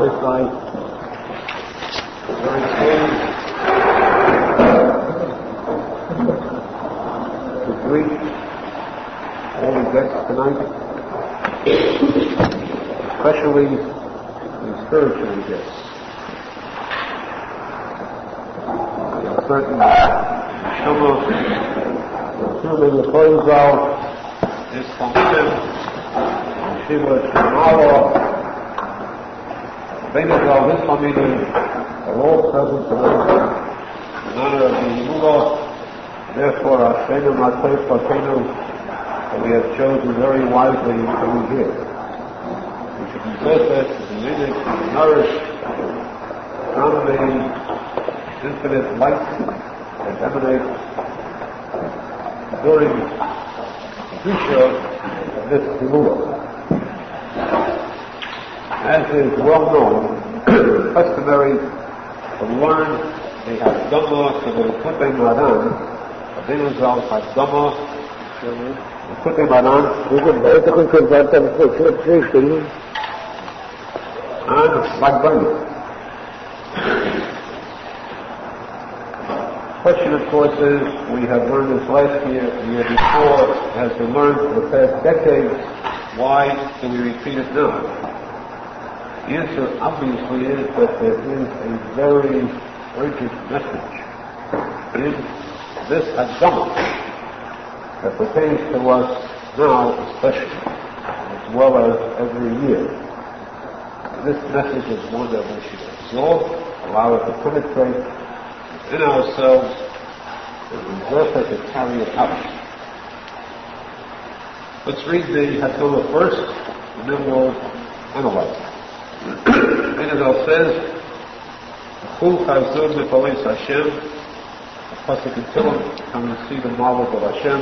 First line, very slowly, to greet all the guests tonight, especially the spiritual guests. There are certain Shulchan, the Arizal, this function, Shiva, Shemala, Menachem Mendel Schneerson are all present tonight in honor of the Hillulah. Therefore, our Shenu Matei Platenu, that we have chosen very wisely to be here. We should be blessed, to be united, to be nourished from the infinite light that emanates during the Kedusha of this Hillulah. As is well known, customary to learn the Hakdama to the Likutei Moharan, Arizal Hakdama, Likutei Moharan, and Magbani. The question, of course, is we have learned this last year, the year before, it has been learned for the past decades. Why do we repeat it now? The answer, obviously, is that there is a very urgent message in this Hakdama that pertains to us now, especially, as well as every year. This message is one that we should absorb, allow it to penetrate in ourselves, and reserve it to carry it out. Let's read the Hakdama first, and then we'll analyze it. Arizal says, "Who has done the police Hashem? The posek in Tehillim, come and see the marvels of Hashem.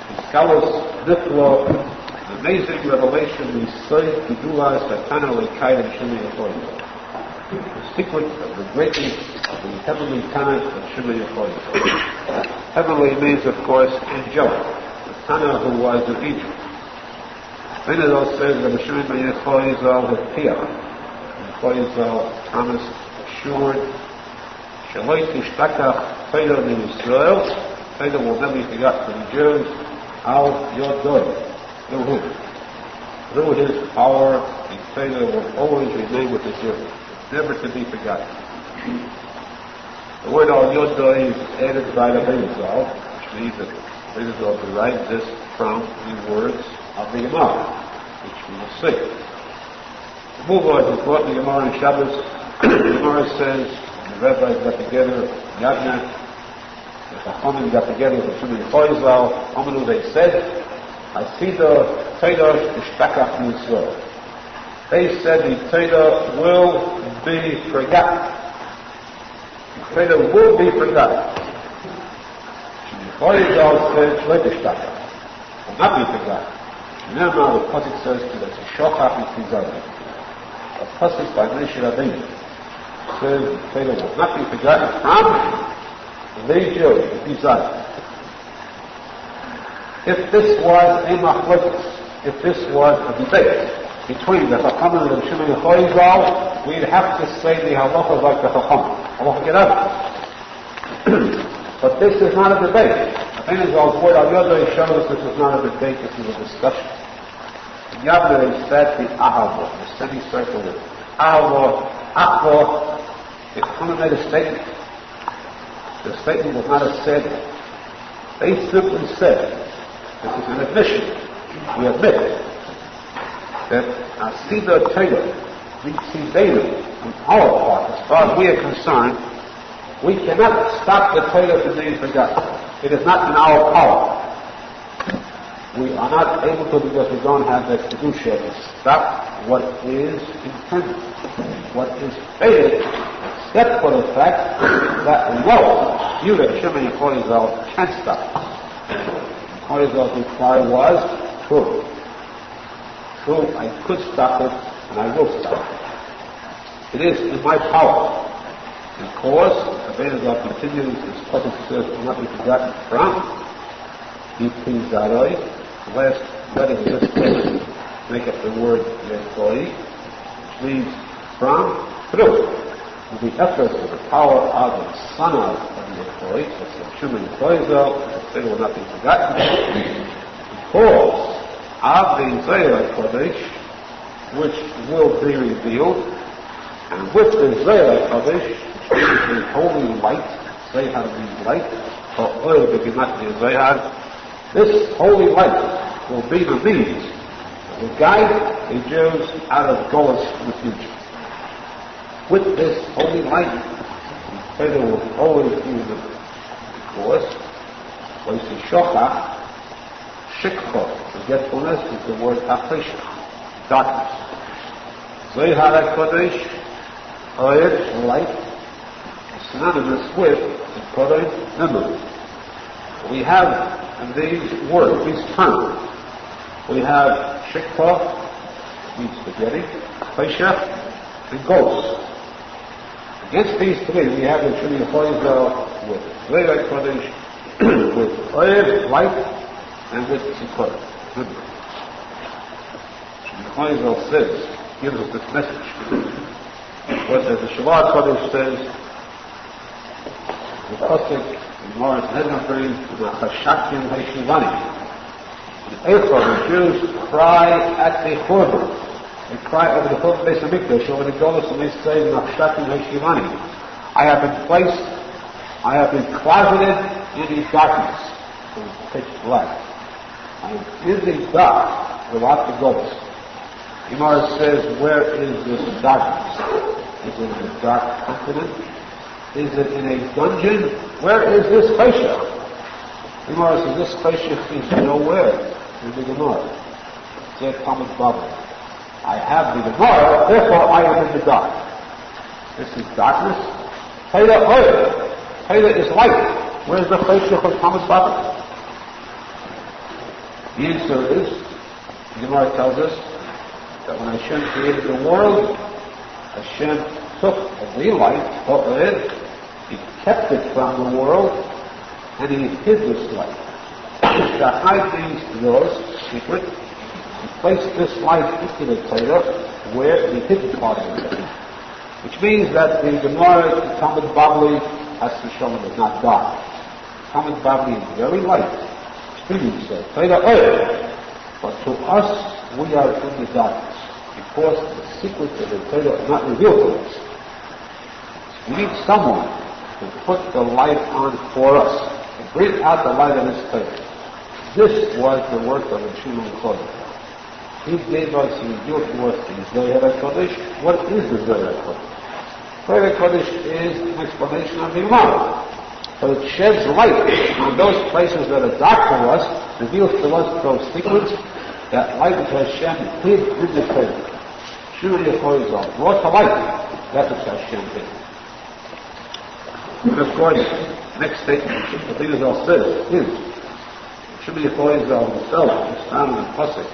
The scholars, Niflo, the amazing revelation, the Soy Hillulah Satana Lekai and Shimei Yehoyim. The secret of the greatness of the heavenly Tana of Shimei Yehoyim. Heavenly means, of course, angelic. The Tana who was in Egypt. Arizal says that Moshe Feinstein had Piach. Arizal promised, assured, Shaloi Tishtakach Torah in Israel. Torah will never be forgotten from the Jews. Al Yodoi. Through whom? Through his power, the Torah will always remain with the Jews, never to be forgotten. The word Al Yodoi is added by the Arizal, which means that Arizal derived this from the words of the Gemara, which we will see. The Muvah is brought in the Gemara in Shabbos. The Gemara says, the rabbis got together, Yadna, the Chachamim got together with the Arizal, Amanu, they said, Hasida Torah Ishtakach Yisrael. They said the Torah will be forgotten. The Torah will be forgotten. Arizal said, Shleit Ishtakach, will not be forgotten. Now the posek says to us, Shochach Yitizadeh. A posek by Moshe Rabbeinu says the Torah will not be forgotten from the Jews, the Yitizadeh. If this was a machlokes, if this was a debate between the Chachamim and the Shimei Yehoyim, we'd have to say the halacha like the Chachamim. Halacha get out. But this is not a debate. Arizal's word Al Yodoi shows this is not a debate, this is a discussion. Yavne they said the Aharon, the semicircle is Aharon, Achor. The Chachamim made a statement. The statement was not a said. They simply said, this is an admission. We admit that Asida Torah, Mitzidenu, on our part, as far as we are concerned, we cannot stop the Torah from being forgotten. It is not in our power. We are not able to, because we don't have the Kedusha, to stop what is intended, what is fated, except for the fact that we know you, that Shimei Arizal, can't stop. Arizal's reply was, true. True, I could stop it, and I will stop it. It is in my power. Because, Arizal continues, this posek says, will not be forgotten from, Yitizaroi, the last letter of this text, make up the word Yetoi, which means through the efforts of the power of the son of the employee, that's the Shulchan Zohar, that will not be forgotten, because of the Zohar Kodesh, which will be revealed, and with the Zohar Kodesh, which is the holy light, Zohar means light, or oil beginat the Zohar, this holy light will be the means that will guide the Jews out of Golus in the future. With this holy light, the Torah will always be the course. When you see shochach, shikha, forgetfulness, is the word afresh, darkness. Zohar HaKodesh, oil, light, synonymous with the Torah, memory. We have in these words, these terms, we have shikha, means spaghetti, pesha, and ghost. Against these three, we have the Tikuney Zohar with Zohar Kodesh, with oil, light, and with tzikor. Tikuney Zohar says, gives us this message. What the Shabbat Kodesh says, the posek in Morris Nednafrim, the Chashakim Hashivani. The Aharon, the Jews cry at the churban. They cry over the Churban Beis HaMikdash, over the Golus, and they say, Nachshakim Hashivani. I have been placed, I have been closeted in the darkness. It's pitch black. I am in the dark without the Golus. Gemara says, where is this darkness? Is it in a dark continent? Is it in a dungeon? Where is this Pesha? Gemara says, this Pesha is nowhere in the Gemara. It's at Talmud Bavly. I have the Gemara, therefore I am in the dark. This is darkness. Torah oil. Torah is light. Where is the Pesha of Talmud Bavly? The answer is, the Gemara tells us, that when Hashem created the world, Hashem took the light, Torah, He kept it from the world, and He hid this light. To hide these laws, secret, He placed this light into the Torah, where the hidden part of it is. Which means that the Gemara, the Talmud Bavly, has to show it is not dark. Talmud Bavly is very light. Extremely so. Torah oil. But to us, we are in the darkness, because the secrets of the Torah are not revealed to us. We need someone to put the light on for us, to bring out the light of this Torah. This was the work of the Shulchan Kodesh. He gave us, He revealed to us the Zohar Kodesh. What is the Zohar Kodesh? Zohar Kodesh is an explanation of the Gemara. But it sheds light on those places that are dark to us, reveals to us those secrets, that light which Hashem hid in the Torah. Shulchan Zohar brought to light that which Hashem hid. And of course, next statement, the Arizal says, is Shulchan Zohar himself is found in the posek.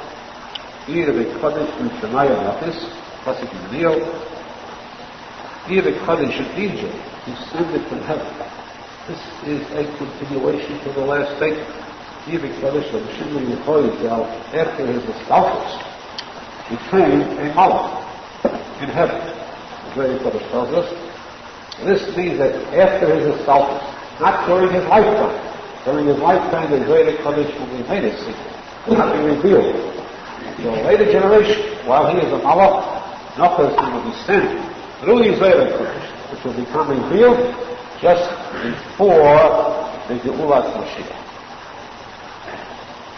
Here the Kodesh in Shemaya Nafis, posek in the Neo. Here the Kodesh in Egypt, descended from heaven. This is a continuation to the last statement. Here the Kodesh of Shulchan Zohar, after his estalfus, became a malach in heaven. The Zohar Kodesh tells us. This means that after his estalfus, not during his lifetime. During his lifetime, the Zohar Kodesh will remain a secret, will not be revealed. To a later generation, while he is a malach, Noson will descend through the Zohar Kodesh, which will become revealed just before the Hillulah Mashiach.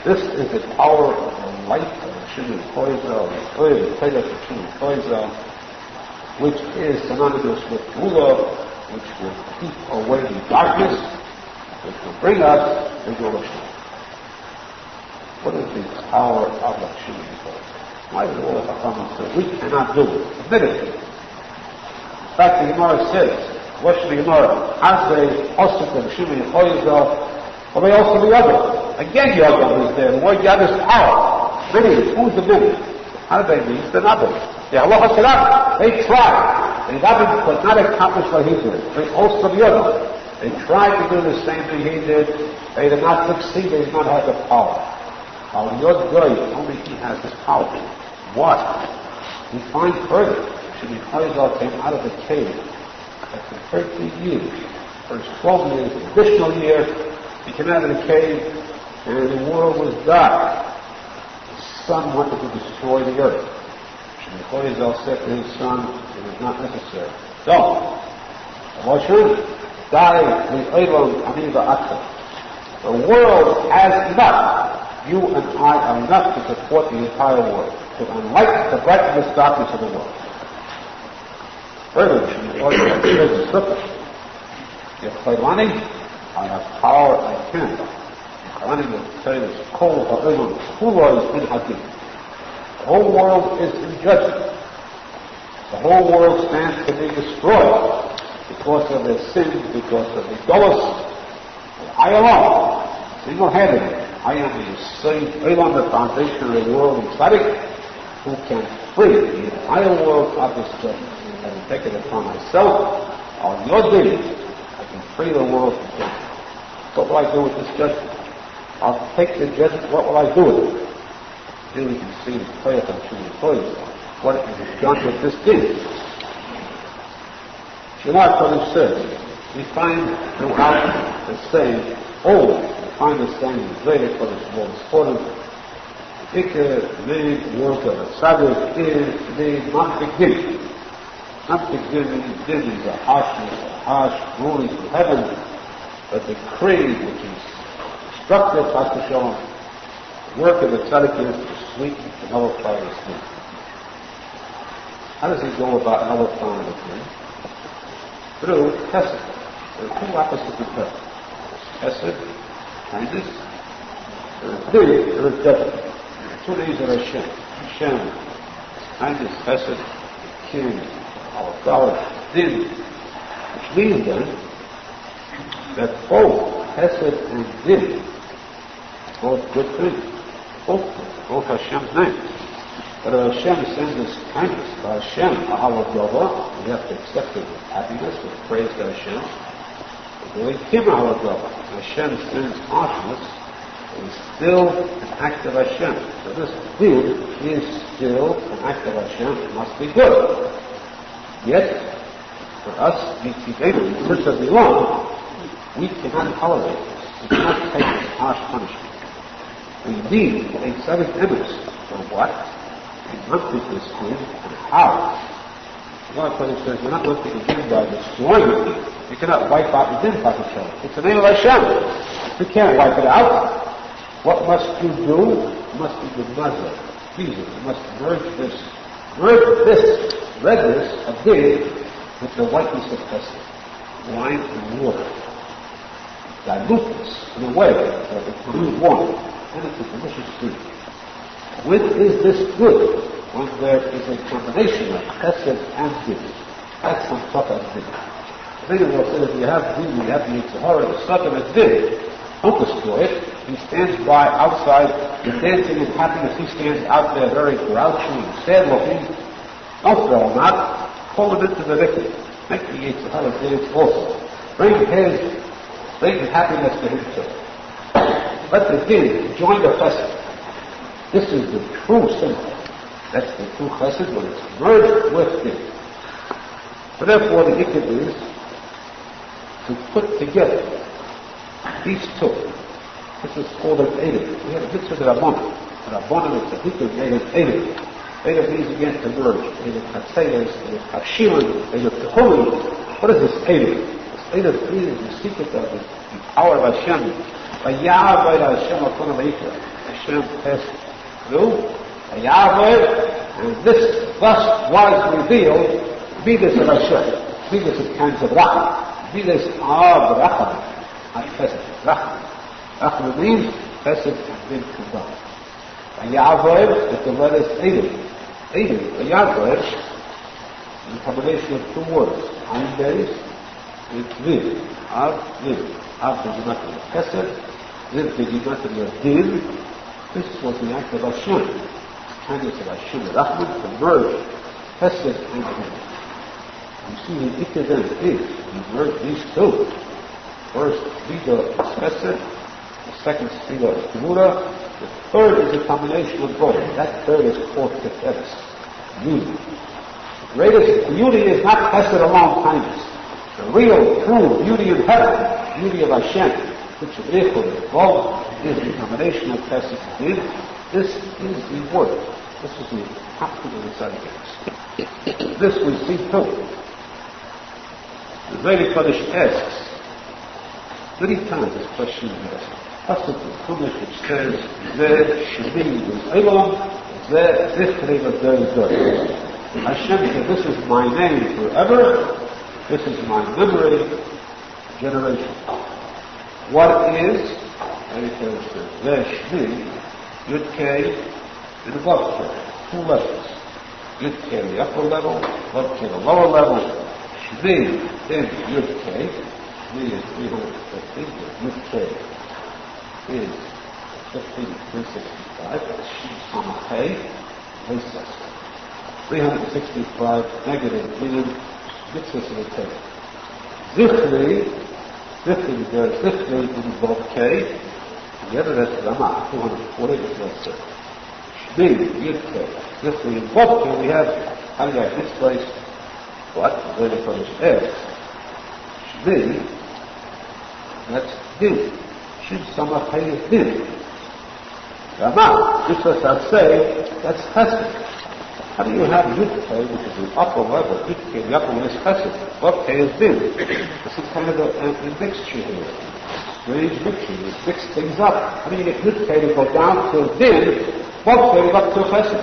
This is the power of the light of the Shulchan Zohar, the Torah of the Shulchan Zohar, which is synonymous with Hillulah, which will keep away the darkness, which will bring us the Yerushalmi. What is the power of the Shulchan Zohar? Why did all the Aharon say we cannot do it? Admittedly. In fact, the Gemara says, what should the Gemara? Azay, posek of Shulchan Zohar, or may also be other. Again, Yaakov is there. The word Yad is power. Many. Who's the many? How do they mean? It's another. The halacha said, they tried. They could not accomplish what he did. They also the other. They tried to do the same thing he did. They did not succeed. They did not have the power. Al Yod Goy, only he has this power. What? We find further. Arizal came out of the cave after 13 years. First 12 years, an additional year, he came out of the cave, and the world was dark. The sun wanted to destroy the earth. Arizal said to his son, it is not necessary. Don't. The world has enough. You and I are enough to support the entire world, to enlighten the brightness darkness of the world. Further, I have power, I can. The whole world is in judgment. The whole world stands to be destroyed because of their sins, because of the dollars. I alone, single-handedly, I am the foundation of the world in tzadik, who can free the entire world of this judgment. I will take it upon myself, on your days, I can free the world from judgment. What will I do with this judgment? I'll take the judgment, what will I do with it? Here we can see the prayer from Shulchan, what it is done with this deed. Shulchan says, we find throughout the saying, we find the saying in Zayah for this world is important. The main work of a tzadik is the not beginning. Not beginning, din is a harsh ruling from heaven, but the creed which is destructive, the work of the tzadik is to sweeten, to nullify the sin. How does he go about nullifying the sin? Through chesed. There are two opposites of chesed. Chesed, kindness. There is judgment. Two names of Hashem. Hashem, kindness, chesed, king, our God, din. Which means then that both chesed and din, both good things, both Hashem's names. But Hashem sends us kindness. By Hashem, R Zohar, we have to accept it with happiness, with praise to Hashem. But Kim R Zohar, Hashem sends harshness, it is still an act of Hashem. So this good is still an act of Hashem, it must be good. Yet, for us, since we belong, we cannot tolerate this. We cannot take this harsh punishment. We need a tzadik emes for what? Not with this good, and how? One person says, you're not looking to begin by destroying the deed. You cannot wipe out the din, it's the name of Hashem. You can't wipe it out. What must you do? You must be the mother. Jesus, you must merge this redness of din with the whiteness of chesed, wine and water. Dilute this in a way that it becomes one, and it's a delicious food. When is this good? When there is a combination of chesed and din. That's on top of din. The thing is, if you have din, you have the Zohar, the Satan is din. Don't destroy it. He stands by outside, the dancing and happiness, he stands out there very grouchy and sad looking. Don't throw him out. Pull him into the victim. Make the Zohar dance also. Bring happiness to him too. Let the din join the chesed. This is the true symbol. That's the true chesed when it's merged with din. So therefore the ikad is to put together these two. This is called an Eidim. We have a mitzvah of Rabbanon. Rabbanon is the ikad made of Eidim. Eidim means again to merge. Eidim Chatzeiros, Eidim Chashilim, Eidim Tehullah. What is this Eidim? This Eidim is the secret of the power of Hashem. Hashem has through Yaakov, and this thus was revealed, Midas of Hashem, Midas of kinds of Rachman, Midas of Rachman, not Chesed, Rachman. Rachman means Chesed and din combined. Yaakov, that the word is Eidim. Eidim, Yaakov, is a combination of two words, Ein Beis, with Viv, Av, Viv. Av the gematria of Chesed, Viv the gematria of din. This was the act of Hashem, kindness of Hashem, the Rahman, to merge Chesed and din. You see, the ikad then is, you merge these two. First, Vida is Chesed, the second Vida is chavruta, the third is a combination of both. That third is called Tikuney, unity. Greatest beauty is not chesed alone, kindness. The real, true beauty in heaven, beauty of Hashem, which is equal, is the combination of chesed and din. This is the word. This is the captain of the tzaddikim. This we see too. The Zohar Kodesh asks, many times this question is asked. Pasuk in Chumash which says, Zeh Shemi B'Olam, Zeh Zichri B'Doi. Hashem said, this is my name forever, this is my memory, generation. What is? Very close. Zeh Shemi, Yud Kei, and the Vav Kei. 2 levels. Yud Kei the upper level, Vav Kei the lower level. Shmi in Yud Kei. Shmi is 350. Yud Kei is 365. That's Shmi Sama Kei. 365 negative meaning mitzvahs of the Torah. Zichri in Vav Kei. The other is Rama, 240 is less. Shmi, Yud Kei. Zichri in Vav Kei, we have, how do you this place? What? The Zohar Kodesh asks. Shmi, that's din. Shin Samach Hay is din. Rama, this is I say, that's chesed. How do you have Yud Kei, which is the upper level? Yud Kei, the upper one is chesed. Vav Kei is din. This is kind of a mixture here. Strange mixture. You mix things up. How do you get Yud Kei to go down to din, Vav Kei to go up to chesed?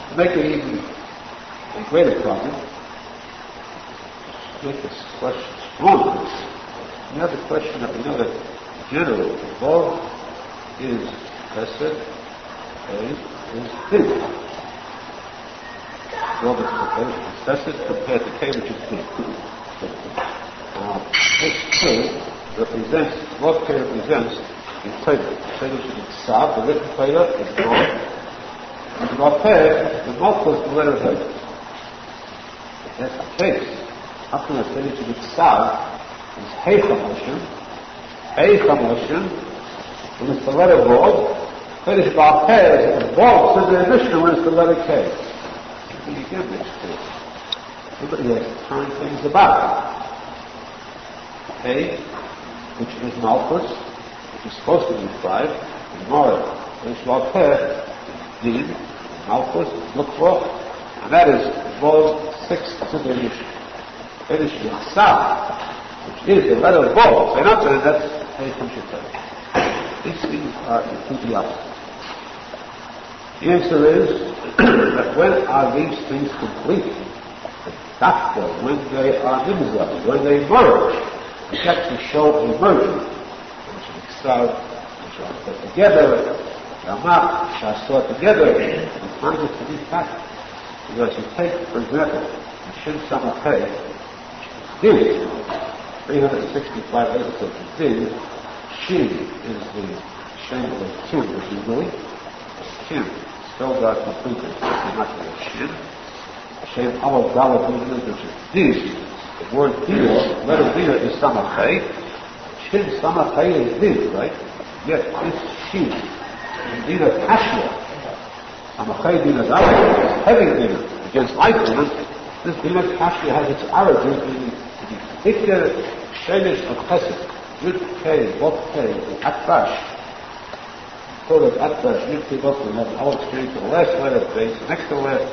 To make it even a greater problem, to make this question stronger, we have the question that we know that generally Vav is chesed, Kei is din. Vav is chesed compared to Kei, which is din. This Kei represents, Vav Kei represents the Torah. Torah should be Tzav, the written Torah is gone. And the Vav Kei, the Malchus, the letter Hey. If that's the case, how can I say that the Tzav is Hey Chamoshin? Hey Chamoshin, when it's the letter Vav, Kodesh Vav Kei, the Vav says in addition when it's the letter Kei. So you get this too. Somebody has to turn things about. Hey, which is Malchus, which is supposed to be 5, and Mora, Kodesh Vav Kei, Din, Malchus, look for, and that is Vav 6 to the Yiddish. Kodesh Vav, which is the letter Vav. Say not that that's Hey from Shittai. These things are completely opposite. The answer is that when are these things complete? Dafka, when they are nimzah, when they merge, they actually show a merging. Which is Iksav, which are put together, Ramah, Shasua together, and find it to be fact. Because you take, for example, the Shin Samachay, Din, 365 episodes of Din, Shin is the Shem of the Kim, which is really Kim, spelled out completely, not the Shin. Shem Aleph Dalet Nun, which is Din. The word Dina, letter Dina is Samachay. Shin Samachay is Din, right? Yet this Shin, Dina Kashya, Samachay Dina Dalet, is heavy Dina, against light Dina. This Dina Kashya has its origin in the particular Shemesh of Chesed, Yud Kei, Vav Kei, the Atbash. Quote of Atbash, Yud Kei, Vav Kei, we have an all experience of the last letter of base, the next to the last.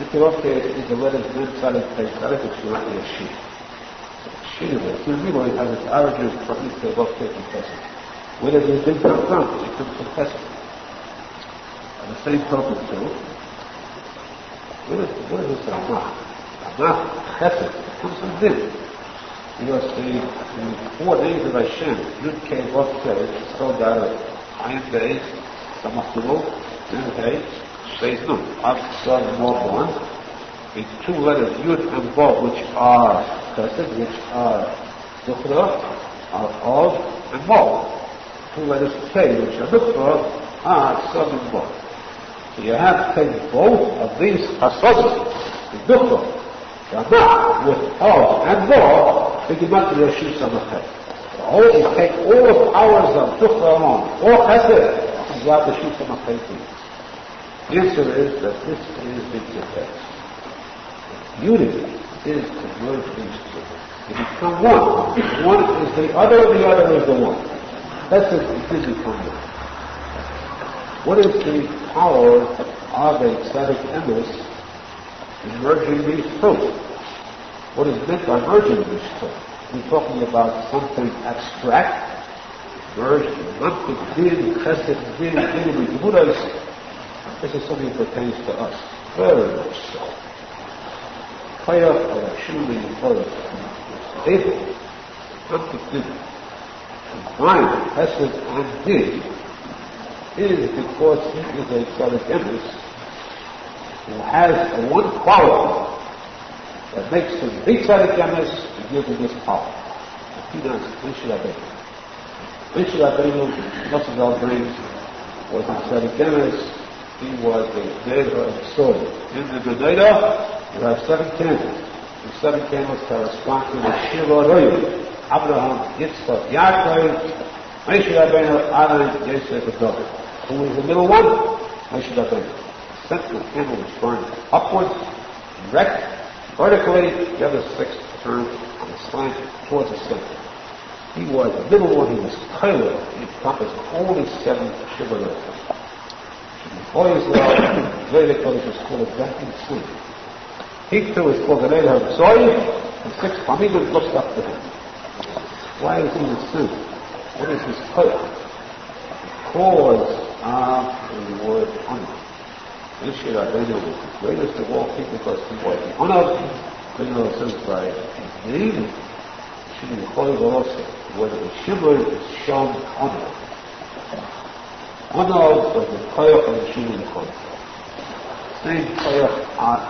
Vav Kei is the letter of Din Tzaddik Kei Tzaddik, which is not a Shin. Shin of it. So really has its origin from Yud Kei, Vav Kei, and Chesed. Where does the Din come from? It comes from Chesed. And the same token too. What is this Ramah? Ramah, Chesed, it comes from Din. Because the 4 names of Hashem, Yud Kei, Vav Kei, spelled out of Ayin Beis, Samachulu, Din Hey, Beis Nun, Arizal and Vav 1. The 2 letters Yud and Vav, which are Chesed, which are Zuchra, are Od and Vav. 2 letters Kei, which are Zuchra, are Arizal and Vav. So you have to take both of these Hasodim, the Zuchra, Ramah, with Od and Vav, to give up to the Shim Samachay. You take all the powers of Zuchra alone, or Chesed, and you have the Shim Samachay things. The answer is that this is the success. Unity is to merge these two. They become one. One is the other is the one. That's it, it did become one. What is the power of a tzadik emes in merging these two? What is meant by merging these two? We're talking about something abstract, merged in mantik din, chesed din, din, Buddhas. This is something that pertains to us, very much so. Chayach or Shulchan is able, mantik din, combine chesed and din, is because he is a tzadik emes who has a one quality that makes him the tzadik emes and gives him this power. He does Moshe Rabbeinu. Moshe Rabbeinu, Rosenfeld brings, was a tzadik emes. He was the Zeder of Soil. In the Gedera, you have 7 candles. The 7 candles correspond to the Shiva Royal. Abraham, Yitzchak, Yaakov, Moshe Rabbeinu, Aharon, Yosef, and David. Who is the middle one? Moshe Rabbeinu. The central candle is burned upwards, erect, vertically. The other 6 turned on the slant towards the center. He was the middle one. He was Hillulah. He encompassed only 7 Shiva Royals. Always Zayda Kodesh is called exactly the same. He too is called the Arizal Zoy, and 6 Hamidim looks up to him. Why is he the same? What is his color? Because of the word honor. Moshe Rabbeinu was the greatest of all people because he was the honor. Rabbeinu says by his name, Shimon Choy also, whether the Shimon is shown honor. Honor was the koyach of the Shulchan Kodesh. Same koyach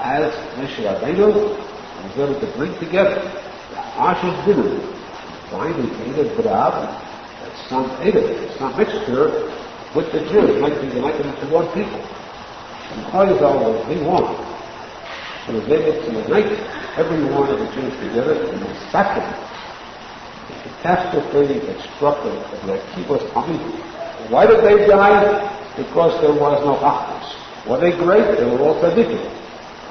as Moshe Rabbeinu was able to bring together the Ashes Dinner, binding Edith Brab, that some Edith, some mixture with the Jews, might be united into one people. And Arizal was the one. He was able to unite every one of the Jews together in the sacrament. The catastrophe that struck the Yaakov Hamid. Why did they die? Because there was no Achdus. Were they great? They were all tzaddikim.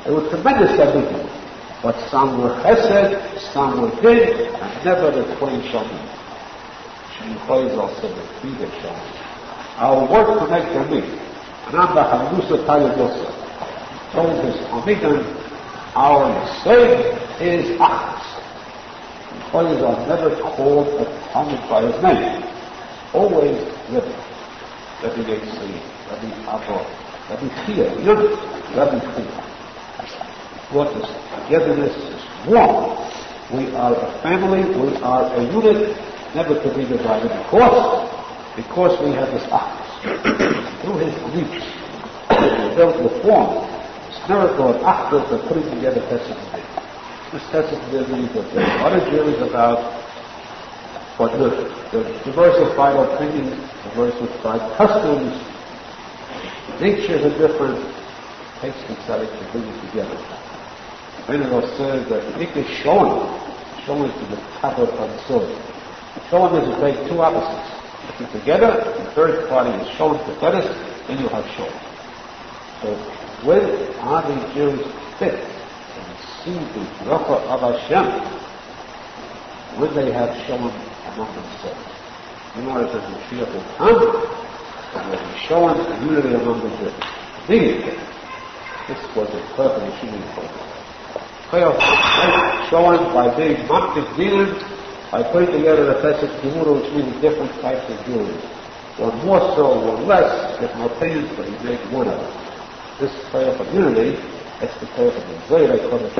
They were tremendous tzaddikim. But some were chesed, some were din, and never the twain shall meet. Arizal said that we they shall meet. Our work to make them meet. And I'm the Halusa Tayadosa. Told his Amigan, our mistake is Achdus. Arizal never called a Talmud by his name. Always living. Rabbi Nachman, Rabbi Aharon, Rabbi Chia, Rabbi Chia. What is togetherness is one. We are a family, we are a unit, never to be divided because we have this Achdus. Through his beliefs, we built the form, this miracle of Achdus of putting together Teshuva. This Teshuva means that there are other Jews about. But the diversified opinions, diversified customs, natures are different, takes the tzadik to bring it together. Arizal says that the ik is showing to the top of the soul. Showing is to take 2 opposites. If you're together, the third party is showing to let us, then you have showing. So when are the Jews fit and see the bracha of Hashem, when they have shown among themselves. In order to Mashiach will come, and will be shown the unity among the Jews. This was the purpose of the Shulchan Kodesh. Shown by being mantik din, by putting together the posek kiruv, which means different types of jewelry. One more so, one less, different opinions, but he made one of them. This koyach of unity, that's the koyach of the Zayda Kodesh,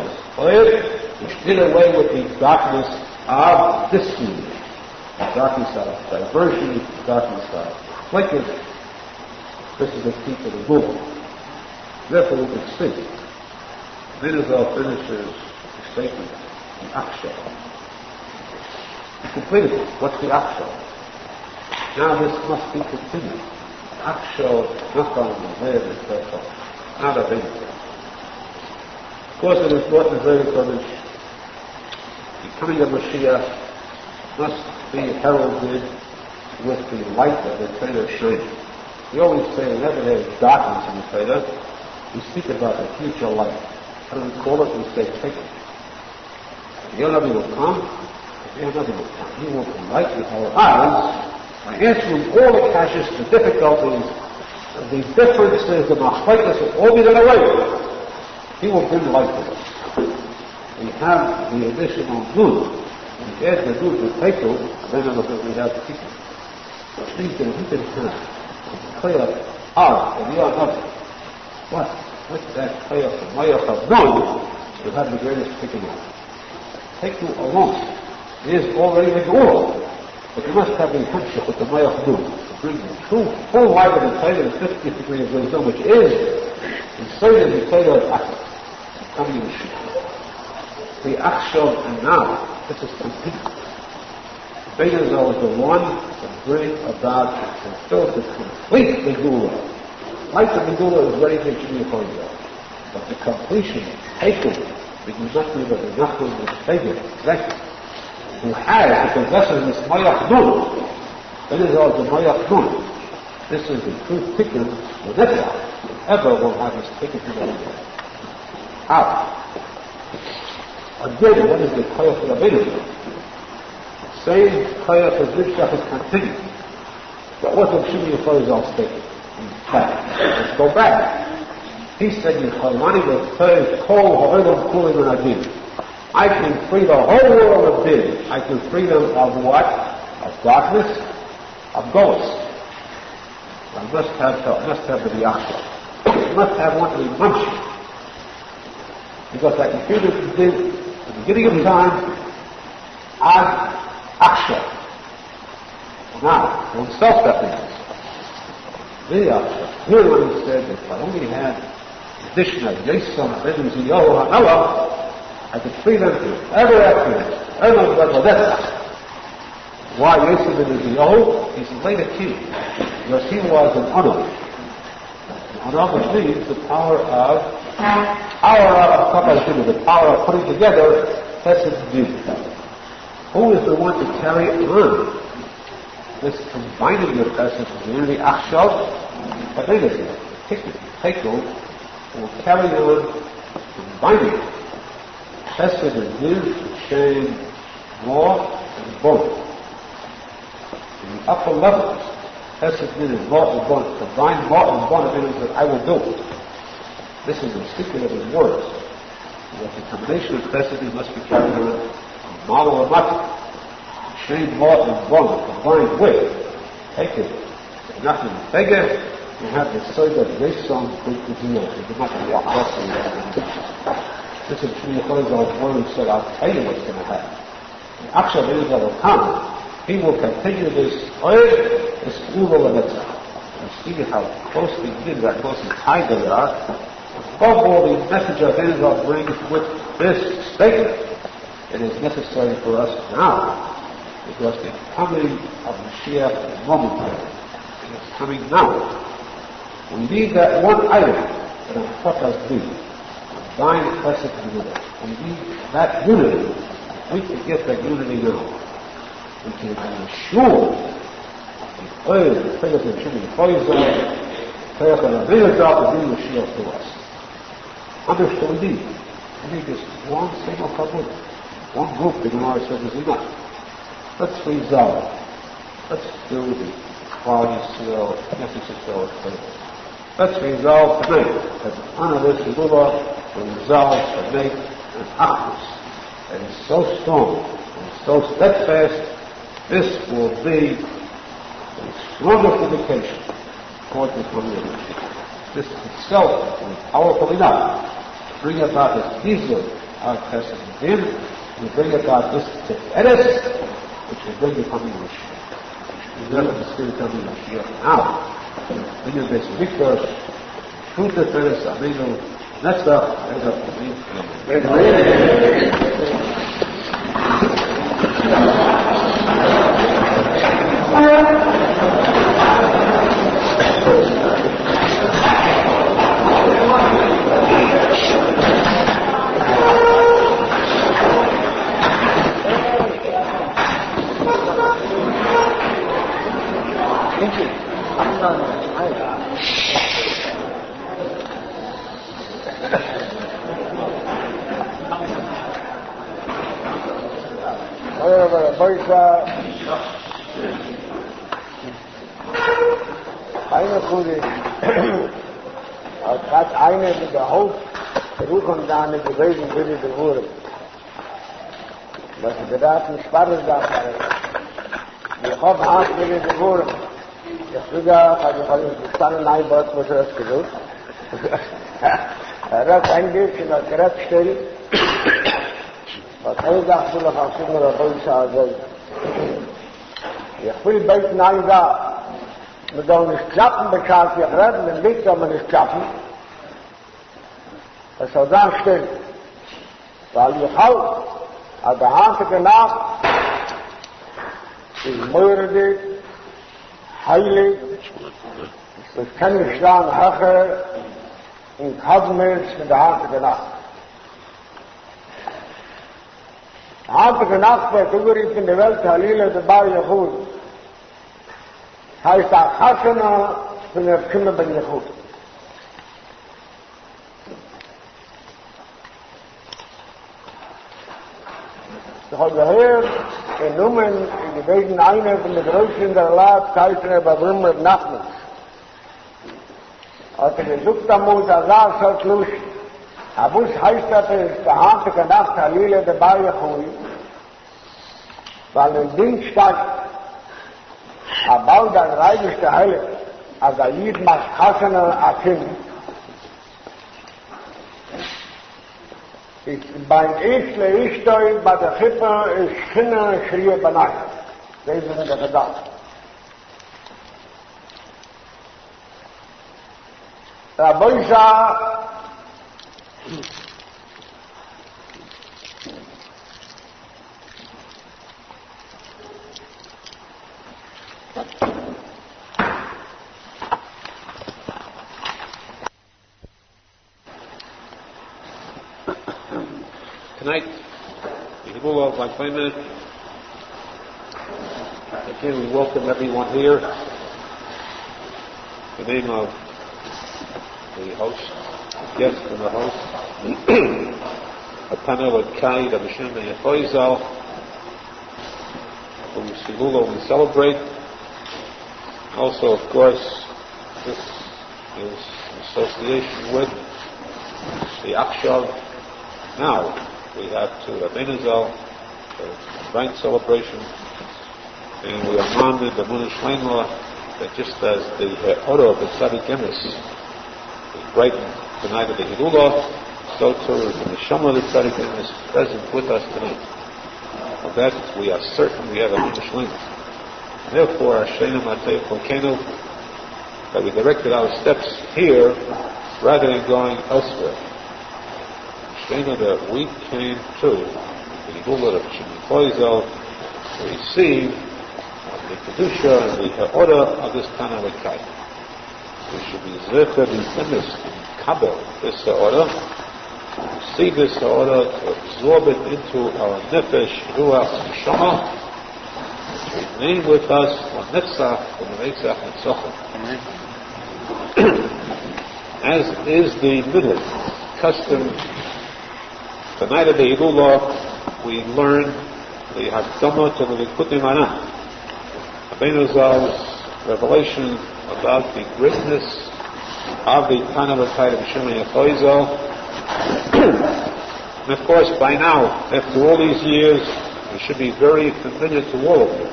which did away with the darkness of disunity. The darkness of diversion, the darkness of conflict. This is the key to the rule. Therefore, we can see, Arizal finishes the statement, the Akshar. He completed it. What's the Akshar? Now this must be continued. Akshar, not on the way of the Torah, not of anything. Of course, it is brought in the very Kodesh. The coming of Mashiach must be heralded with the light of the Torah shining. We always say whenever there's darkness in the Torah, we speak about the future light. How do we call it? We say Tikuney. Your Nabi will come, your Nabi will come. He will enlighten our eyes by answering all the kashes, the difficulties, the differences, the machlokes, and all be done away with. He will bring light to us. We have the additional good. We add the good to Tikuney, then we have the Tikuney. Which means that we can have clear out of your Nabi. What? With that clear from Mayach of knowing, you have the greatest Tikuney. Tikuney alone is already the goal. But you must have the hemshech with the Mayach to bring the true, full light of the Torah, the 50th degree of wisdom, which is inside the Torah of Aharon, coming in the Achshav and now. This is complete. The Arizal is the one to bring about and fulfill the complete Hillulah. Light of Hillulah is ready to achieve the but the completion, Tikuney, we do not do that. Rabbi Nachman is Savior, exactly. Who has, who possesses this Mayach Nun. That is all the Mayach Nun. This is the true Tikuney, the never ever will have this Tikuney to the end. How? Again, what is the Koyach of Rabbeinu? Same Koyach as Yitzchak is continued. But what did Shimon Arizal state? Let's go back. He said, Yerushalmi will say, Kol ha'olam kulim v'nadim. I can free the whole world of din. I can free them of what? Of darkness, of ghosts. I must have the Yaakov. I must have one to be munching. Because I can free them from din at the beginning of time, ad aksha. Now, oneself that means. The aksha. Here when he said that if I only had the addition of Yason, Menachem Mendel Schneerson, I could free them to ever afterwards. Why Yason Menachem Mendel? He's later king. Because he was an Aharon. Aharon, which means the power of the power of putting together esteemed. Who is the one to carry on this combining of esteemed, the Achshav, but they listen, Tikuney will carry on combining esteemed, shame, more, and bone. In the upper levels, esteemed is more and bone, combine more and bone, and means that I will do it. This is the secret of his words. That the combination of esteemed must be carried on a model of nothing. Shame, more, and bone, combined with Tikuney. Nothing bigger. You have the side of Noson to heal. You do not walk off the This is Tikuney Zohar's word and said, I'll tell you what's going to happen. The Akshav Arizal will come. He will continue this Hillulah and Netzach. You see how closely tied they are. Above all, the message of Arizal brings with this statement. It is necessary for us now, because the coming of Mashiach is momentary. It is coming now. We need that one item that will put us be. Divine chesed unity. We need that unity. We can get that unity now. We can ensure the oil, the figures of Shimon Arizal, Torah and Arizal to bring Mashiach to us. Understood we need. We need this one single chavruta. One group the Gemara says is enough. Let's resolve. Let's do the quality seal, necessary seal. Let's resolve tonight that the honor this Hillulah will resolve to make an achdus that is so strong and so steadfast. This will be a stronger indication toward the community. This itself is powerful enough to bring about this easel of Chassidut, to bring about this Tikuney, which will bring the coming Mashiach. We never discover coming Mashiach now. When you this Victor, truth of Torah, Aminu, Netzach, and of Thank you. Boisa, eine Kuri, hat eine mit der Hauptruchung da nicht gewesen, wie die Wurm. Was ich gedacht, ein Sparres da war. Ich hoffe, auch wie die Wurm. Ich sogar, also ich habe gestanden, ein Wort, was das gesucht. Hat eingeht, in der Gerätstelle, was sagt, will ich auch schon mal Boisa, ich will beten ein da. Wir sollen nicht klappen, bekannt wir reden, den Weg soll man nicht klappen. Das soll dann stehen. Weil ich auch, an der Hand Nacht, ist Möhredig, heilig, ich kann nicht schlagen, höher, in Kasmels mit der Hand Nacht. Die Hand Nacht wird überrief in der Welt, Hillulah, der Bar Yehud. heißt der Chasana von der Kinder ben Yehud. Ich habe gehört, in Numen, in gewesen einer von der Größten der Lab, heißt Rabbi Nachman. Hat gesucht am Arizal, so Schluss. Aber was heißt das, der Hand Nacht, Hillulah, der Bar Yehud, weil im Dienstag about the right to Hillulah, as a Yid must Chasana Akim. Beim Isle Ishtoi, bei der Chippe, ist Schinne, Schrie, Banai. Das ist in der Gedanke. Rabbi Zohar, tonight, in Hillulah, like 5 minutes, again we welcome everyone here. In the name of the host, guest and the host, a panel of Kai, Rabbi Nachman and Arizal, whose Hillulah we celebrate. Also, of course, this is in association with the Akshav. Now, we have to Arizal, the Ryan celebration, and we are honored the Menachem Mendel that just as the order of the tzadik is brightened the night of the Hillulah, so too is the neshama of the tzadik is present with us tonight. Of that we are certain we have a Menachem Mendel. Therefore, Hashem Matei Volcano, that we directed our steps here rather than going elsewhere. That we came to the Hillulah of Arizal to receive the Kedusha and the order of this kind of a kite. We should be zecher in Kabel, this order, to receive this order, to absorb it into our nefesh, ruach, and neshama, to remain with us on netzach, and netzach, and tzachah. As is the minhag, custom. The night of the Hillulah, we learn the Hakdama to the Tikuney Zohar, Arizal's revelation about the greatness of the Tanavakite of Shimon Arizal. And of course, by now, after all these years, we should be very familiar to all of you.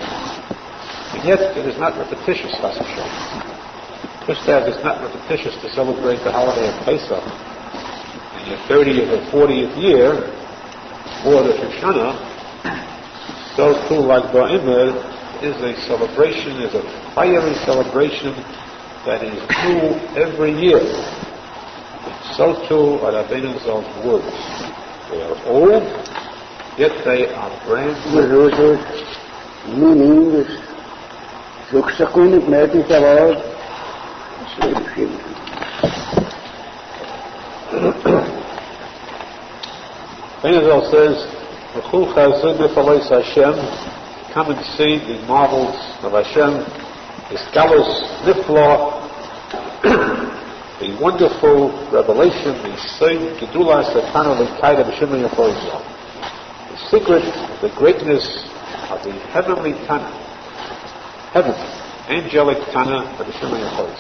And yet, it is not repetitious, Chas v'shalom. Just as it's not repetitious to celebrate the holiday of Pesach, your 30th or 40th year, or the Shoshana, so too, like Ba'imel, is a celebration, is a fiery celebration that is new every year. So too are Rabbeinu Zal's words. They are old, yet they are brand new. Meaning is, Zuxakunik Metis Award, Arizal says, come and see the marvels of Hashem, His galus nifla, the wonderful revelation, the Seid Gedulah Satana L'Kaida B'Shimon Arizal. The secret, the greatness of the heavenly Tana. Heaven, angelic Tana of the Shulchan Aruch.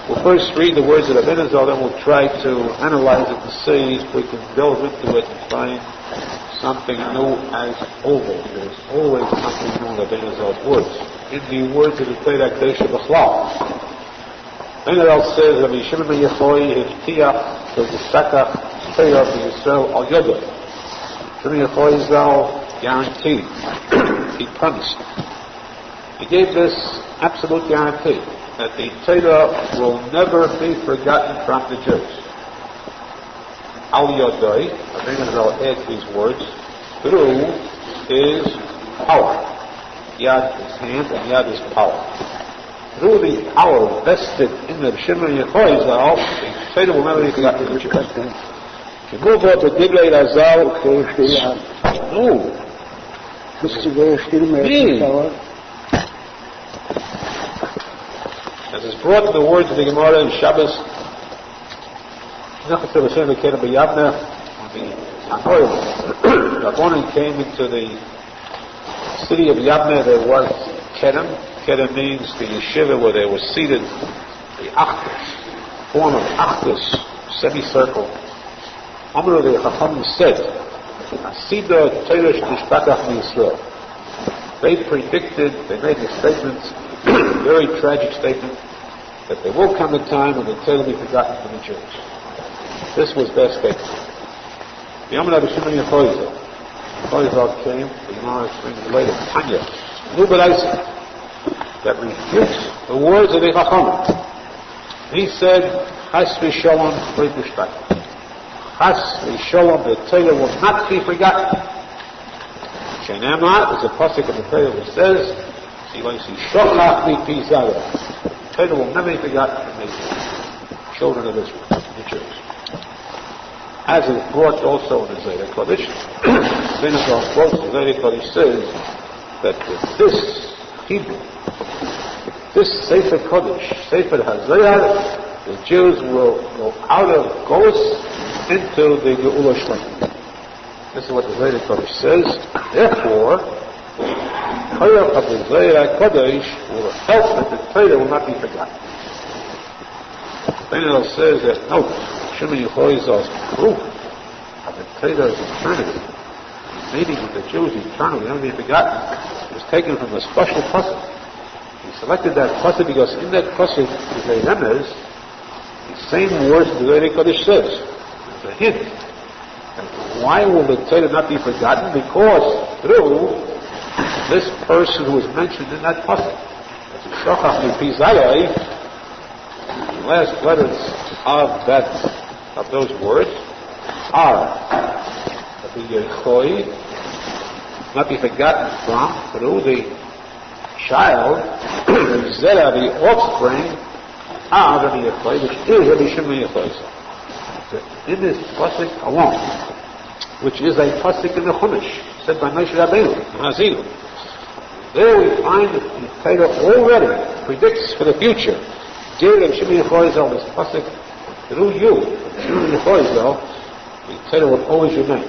We'll first read the words of the Arizal, then we'll try to analyze it and see if we can delve into it and find something new as always. There's always something new in the Arizal's words. In the words of the Torah Kedusha B'chlal. Arizal says, Rabbi Shimon ben Yochai Hivtiach V'Zisakach Torah B'Yisrael Al Yodah. Shimon Yochai Zal guaranteed. He promised. He gave this absolute guarantee that the Torah will never be forgotten from the Jews. Al Yodai, Arizal adds these words, through his power. Yad is hand and Yad is power. Through the power vested in the Shimon Yochai, the Torah will never be forgotten from the Jews. If you move on to Divrei Arizal, no. As is brought to the words of the Gemara in Shabbos, when the Aharon came into the city of Yavne, there was Kedem. Kedem means the yeshiva where they were seated, the Achdus, form of Achdus, semicircle. Amr the Chacham said, Asida Teresh Nishbakach Yisrael. They predicted, they made the statements, very tragic statement, that there will come a time when the Torah will be forgotten from the Jews. This was their statement. The Amr Rabbi Shimon Yochai came, the Gemara explains later, Tanya, Nubalaisa, that refutes the words of the Chacham. He said, Chas v'sholom v'yishbakach. Chas v'sholom, the Torah will not be forgotten. Shenema is a posek of the Torah which says, the Torah will never be forgotten from the children of Israel, the Jews. As is brought also in the Zayda Kodesh, Menachem quotes the Zayda Kodesh says that this Hebrew, this Sefer Kodesh, Sefer HaZayar, the Jews will go out of Gos into the Hillulah Shleim. This is what the Zayda Kodesh says. Therefore, Torah of the Zayda Kodesh will help that the Torah will not be forgotten. Then says that, note, Shimon Yochai's proof of the Torah's eternity, meaning that the Jews eternally will never be forgotten, was taken from a special posek. He selected that posek because in that posek is a remez, the same words the Zayda Kodesh says. It's a hint. And why will the Torah not be forgotten? Because through this person who is mentioned in that pasuk, the last letters of those words are the Yechoi, not be forgotten from, through the child, the Zera, the offspring of the Yechoi, which is Rabbi Shimon Yochai. In this pasuk alone, which is a pasuk in the Chumash, said by Moshe Rabbeinu, Arizal. There we find that the Torah already predicts for the future. Dear Rabbi Shimon Yochai, this pasuk, through you, Shimon Yochai, the Torah will always remain.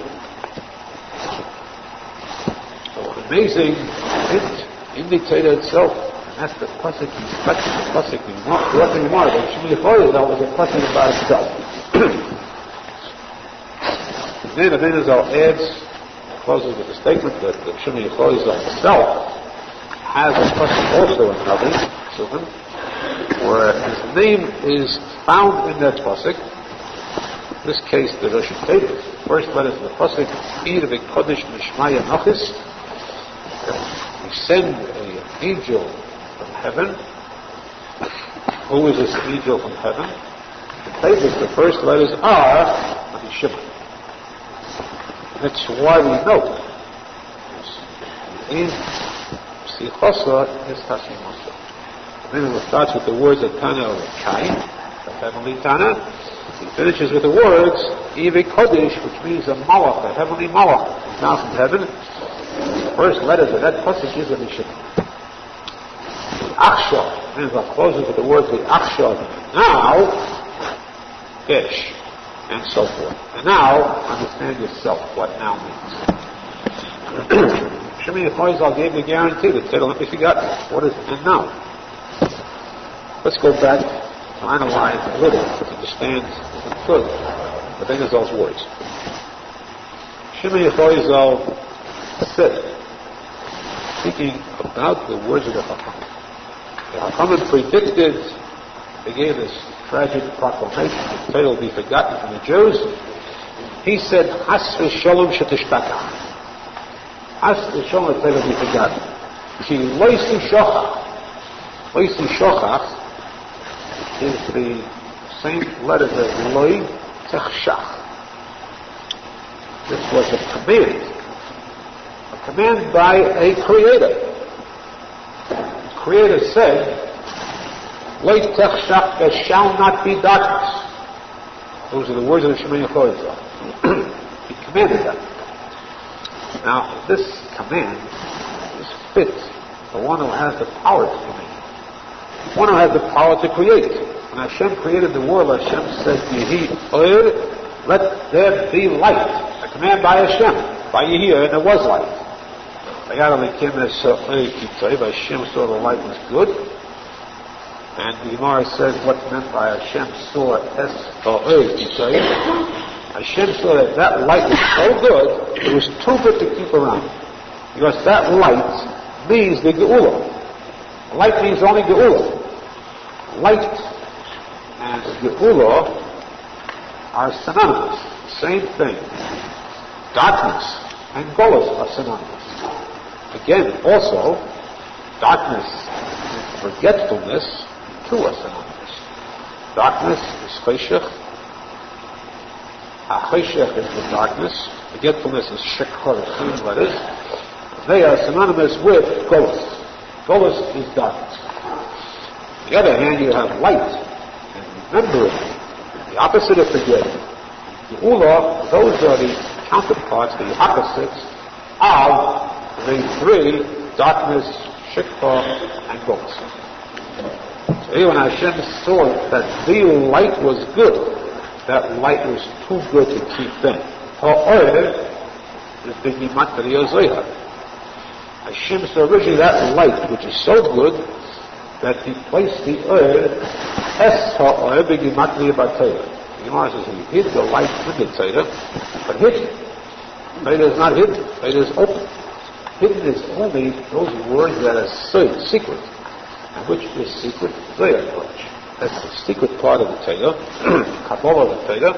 So an amazing hint in the Torah itself, and that's the pasuk, the pasuk, nothing more, but Shimon Yochai was a pasuk about itself. Then the Arizal adds, closes with the statement that the Shimon Yochai himself has a pasuk also in Navi, where his name is found in that pasuk. In this case, the Rosh Hashanah, first letters of the pasuk, Ir v'kodesh nishmaya nachis. We send an angel from heaven. Who is this angel from heaven? The first letters are Rabbi Shimon. That's why we know in Psichosa is Tashimosa. Then it starts with the words of Tana of Kain, the heavenly Tana. He finishes with the words Ivi Kodesh, which means a Malach, a heavenly Malach, now from heaven. The first letters of that pasuk is Rabbi Shimon. The Achshav, and it closes with the words the Achshav. Now, Ish, and so forth. And now, understand yourself what now means. Shimon Arizal gave the guarantee that Torah will not be forgotten. What is and now? Let's go back to analyze a little to understand further the Arizal's words. Shimon Arizal said, speaking about the words of the Chacham. The Chacham predicted, they gave this tragic proclamation that Torah will be forgotten from the Jews. He said, Has v'sholom shetishtakach. Has v'sholom Torah will be forgotten. Ki loisi shochach. Loisi shochach is the same letter as loi techshach. This was a command by a creator. The creator said, loi techshach, there shall not be darkness. Those are the words of the Shemini Chorizah. He commanded that. Now, this command is fit the one who has the power to command. One who has the power to create. When Hashem created the world, Hashem said, Yehi oir, let there be light. A command by Hashem. By Yehi, and there was light. Hashem saw the light was good. And the Gemara says what's meant by Hashem saw Hashem saw that light was so good, it was too good to keep around. Because that light means the Hillulah. Light means only Hillulah. Light and Hillulah are synonymous. Same thing. Darkness and Golus are synonymous. Again, also, darkness and forgetfulness too are synonymous. Darkness is cheshech. Cheshech is the darkness. Forgetfulness is shekha, the same letters. They are synonymous with Golus. Golus is darkness. On the other hand, you have light and remembering, the opposite of forgetting. The Hillulah, those are the counterparts, the opposites of the three, darkness, shikha, and Golus. So here when Hashem saw that the light was good, that light was too good to keep in. Ha'or is the Gematria Zohar. Hashem saw originally that light, which is so good, that he placed the Es Ha'or B'Gematria B'Torah. The Gemara says he hid the light in the Torah, but hidden. Torah is not hidden. Torah is open. Hidden is only those words that are secret. And which is secret? Zohar Kodesh. That's the secret part of the Torah, Kabbalah of the Torah.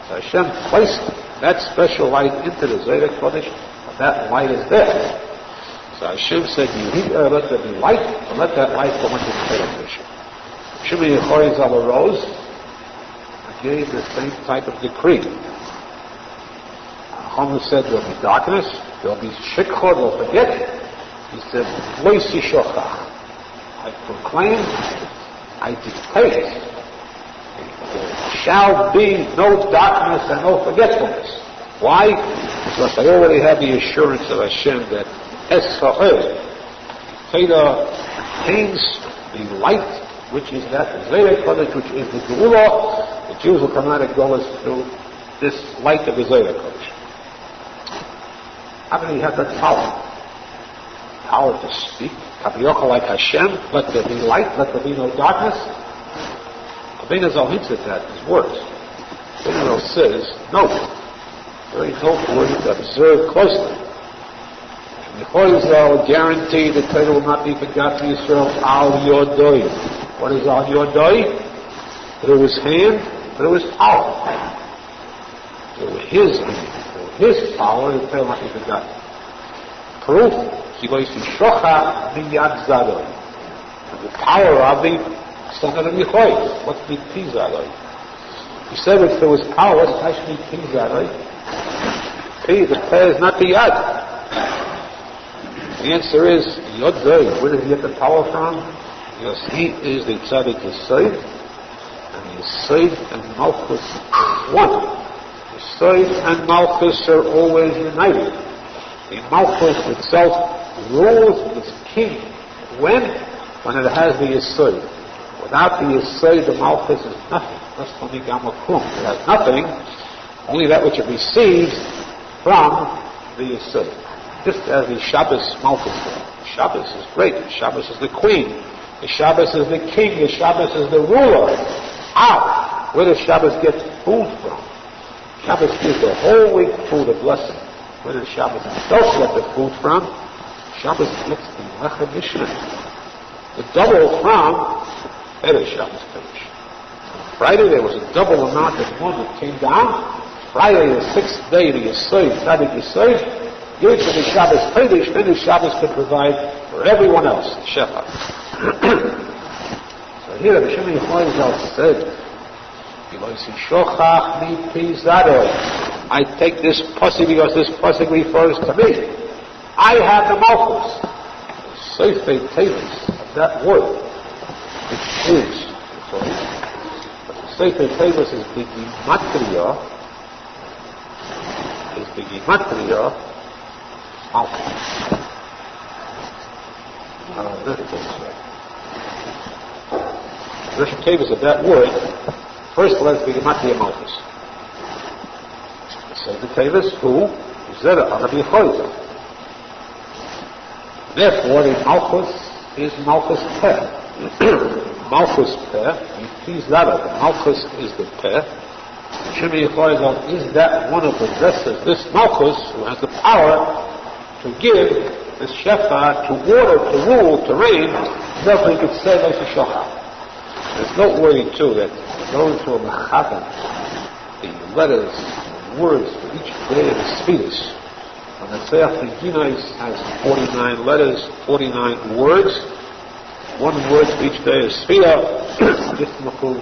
So Hashem placed that special light into the Zohar Kodesh, and that light is there. So Hashem said, let there be light, and let that light go into the Torah Kodesh. Shimon Arizal arose and gave the same type of decree. Aharon said there will be darkness, there will be shikha, there will forget. He said, Loisi shochach. I proclaim, I dictate, there shall be no darkness and no forgetfulness. Why? Because I already have the assurance of Hashem that Es Ha'or, Torah contains the light, which is that Zohar Kodesh, which is the Hillulah. The Jews will come out of Golus through this light of the Zohar Kodesh. How many have that power? Power to speak. Kapiyocha like Hashem, let there be light, let there be no darkness. Arizal hints at that in his words. Arizal says, no. Very noteworthy to observe closely. Arizal guaranteed that Torah will not be forgotten in Israel al yodoi. What is al yodoi? Through his hand, through his power. Through his hand, through his power, the Torah will not be forgotten. Proof. The power of the son of the Yehoy. What's the Tizadoi? He said if there was power, it's actually Tizadoi. The prayer is not the Yad. The answer is Yodoi. Where did he get the power from? Because he is the tzadik Yesod, and Yesod and Malchus one. Yesod and Malchus are always united. The Malchus itself rules as king. When it has the Yesod. Without the Yesod, the Malchus is nothing. It has nothing, only that which it receives from the Yesod. just as the Shabbos Malchus. Shabbos is great. Shabbos is the queen. The Shabbos is the king. The Shabbos is the ruler. Where does Shabbos get food from? Shabbos gives the whole week food, a blessing. Where does Shabbos himself get the food from? Shabbos gets the Lechem Mishnah. The double from, that is Shabbos Kodesh. Friday there was a double amount of one that came down. Friday, the sixth day, the Yesod, tzadik Yesod, give it to the Shabbos Kodesh, then the Shabbos could provide for everyone else, Shefa. So here, the Shimon Arizal said, I take this posek because this posek refers to me. I have the Malchus. Seifei Tevis, that word, which is, Seifei Tevis is the Gematria, Malchus. Rosh Tevis of that word, first let's be Gematria Malchus. Seifei Tevis, who? Zera Arabi Choyza. Therefore, the Malchus is Malchus Peh. Malchus Peh, please that the Malchus is the Peh. Shimon Arizal is that one who possesses this Malchus, who has the power to give this Shefa, to order, to rule, to reign. Therefore, he could say like a Shochar. It's noteworthy too that going to a Mechaber, the letters, the words for each day of the Sfidus. And the Seach Ginais has 49 letters, 49 words. One word for each day is Sfira. Gitmachu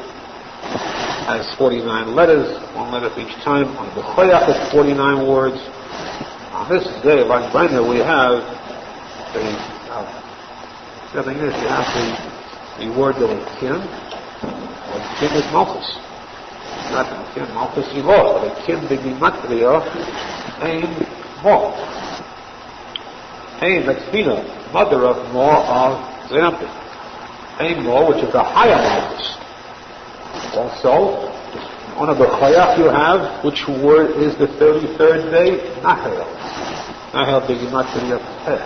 has 49 letters, one letter for each time. On the Choyach is 49 words. On this day of Anbaina we have the word of Kin. Kin is Malchus. Not Kin, Malchus Ilah, but Kin the Gematria, Ain Mo. Ain, that's Bina, mother of Mo of Zenampin. Ain Mo, which is the higher Malchus. Also, on a B'chayach you have, which word is the 33rd day? Nahel. Nahel the Gematria Peh.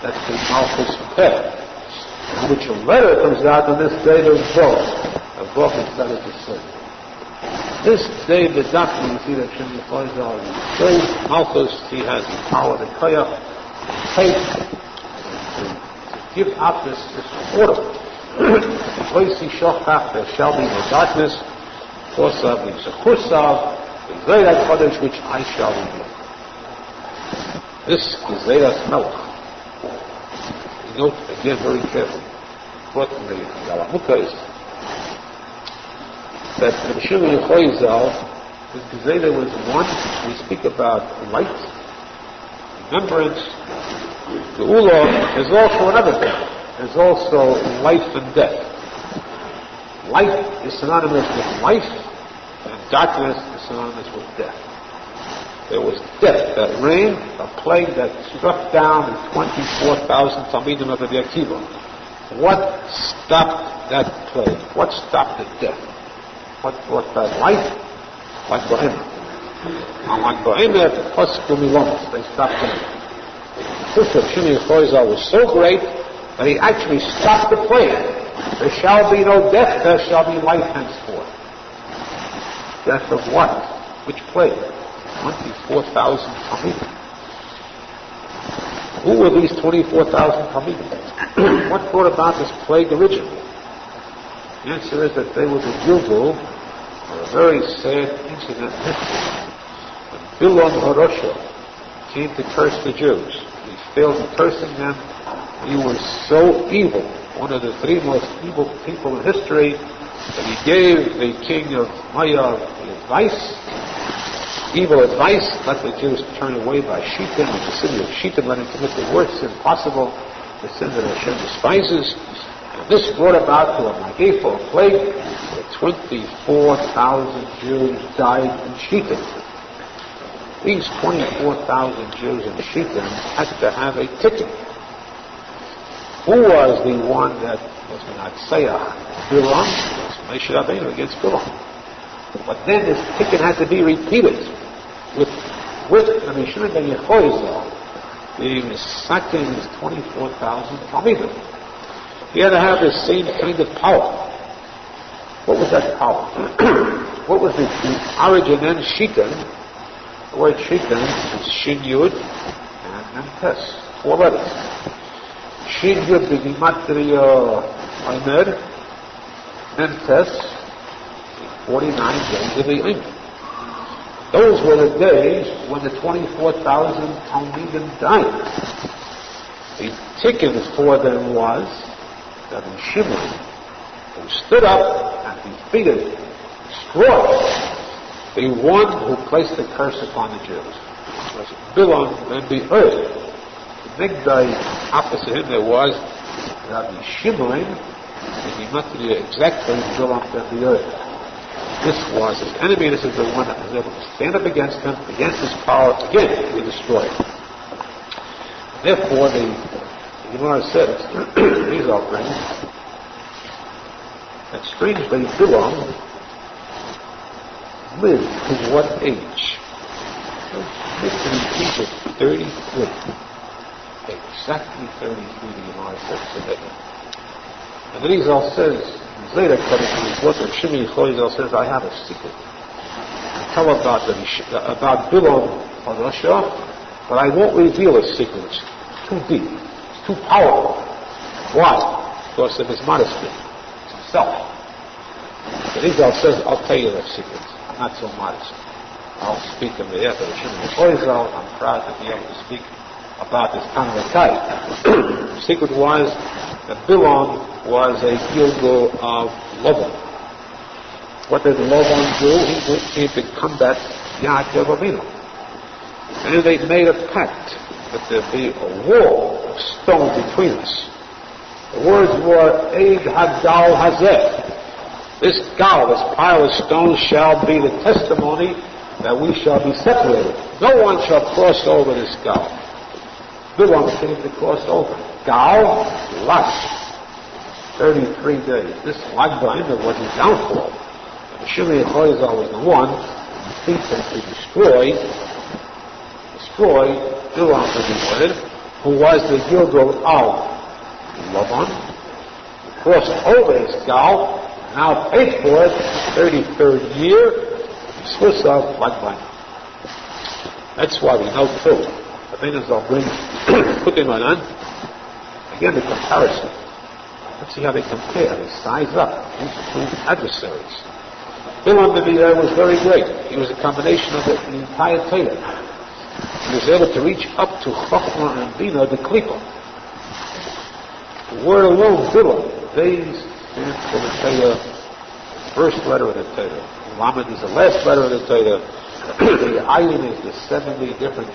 That's the Malchus Peh. Which a letter comes out on this day, there's Vov. A Vov is better to say. This day, the doctrine, you see that Shimon Arizal says, Malchus, he has the power to Koyach, take, to give out this order. There shall be no darkness, Kosav, Kursav, the Zayat Chodesh, which I shall reveal. This is Zayat Melech. Note again very carefully. What the Yalamuka is that the Shimon Arizal, the Gezeidah was one. We speak about light, remembrance. The Ula is also another thing. There's also life and death. Life is synonymous with life, and darkness is synonymous with death. There was death that reigned, a plague that struck down the 24,000 Talmidim of Rabbi Akiva. What stopped that plague? What stopped the death? What brought that life? Like Bohemia. Unlike Bohemia, the posek Milonis, they stopped them. The sister of Shimon Arizal was so great that he actually stopped the plague. There shall be no death, there shall be life henceforth. Death of what? Which plague? 24,000 Talmidim. Who were these 24,000 Talmidim? What brought about this plague originally? The answer is that they were the Gilgul, or a very sad incident in history. When Bilon Horosha came to curse the Jews, he failed in cursing them. He was so evil, one of the three most evil people in history, that he gave the king of Maya the advice, evil advice, let the Jews turn away by Shittim, and the city of Shittim, let him commit the worst sin possible, the sin that Hashem despises. And this brought about to a Magif, or a plague, that 24,000 Jews died in Shittim. These 24,000 Jews in Shittim had to have a ticket. Who was the one that was Menachem? Bilam? It was Moshe Rabbeinu against Bilam. But then this ticket had to be repeated with Rabbi Shimon ben Yehoyazal, the Misakin is 24,000 Talmidim. He had to have the same kind of power. What was that power? What was the origin and Shitan? The word Shitan is Shin Yud and Tes. 4 letters. Shin Yud b'gimatria Omer, and Tes 49 days of the Omer. Those were the days when the 24,000 Talmidim died. The ticket for them was that in Shimon, who stood up and defeated, destroyed the one who placed the curse upon the Jews. It was Bilam and the earth. The big day opposite him there was Rabbi Shimon, and he must be exactly Bilam and the earth. This was his enemy, this is the one that was able to stand up against him, against his power, again, to destroy him. Therefore, the Gemara says, these offerings, that strangely Bilam lived to what age? He lived to the age of 33. Exactly 33, the Gemara says today. And the Arizal says, Zedek, coming from his book of Shimi Choizal, says, I have a secret. I tell about Bilam on Russia, but I won't reveal his secret. It's too deep. It's too powerful. Why? Because of his modesty. It's himself. The Arizal says, I'll tell you that secret. I'm not so modest. I'll speak on behalf of the Shimi Choizal. I'm proud to be able to speak about this kind of a type. The secret was that Bilam was a Gilgal of Lavan. What did Lavan do? He came to combat Yaakov Avinu. And they made a pact that there be a wall of stone between us. The words were, Eid Hagal Hazeh. This gal, this pile of stones shall be the testimony that we shall be separated. No one shall cross over this gal. Bilam came to cross over. Gal, last 33 days. This Lag Ba'imah was his downfall. Shimei Choizal was the one who beat him to destroy Bilam to be word, who was the Gilgal of Lavan, who crossed over his gal, now paid for it, 33rd year, Swiss of Lag Ba'imah. That's why we know too. The thing is, I'll bring putting on again the comparison. Let's see how they compare. They size up these two adversaries. Bilam was very great. He was a combination of the entire Torah. He was able to reach up to Chochmah and Bina, the Klipa. The word alone, Bilam, they stand for the Torah, first letter of the Torah. Lamed is the last letter of the Torah. The Ayin is the 70 different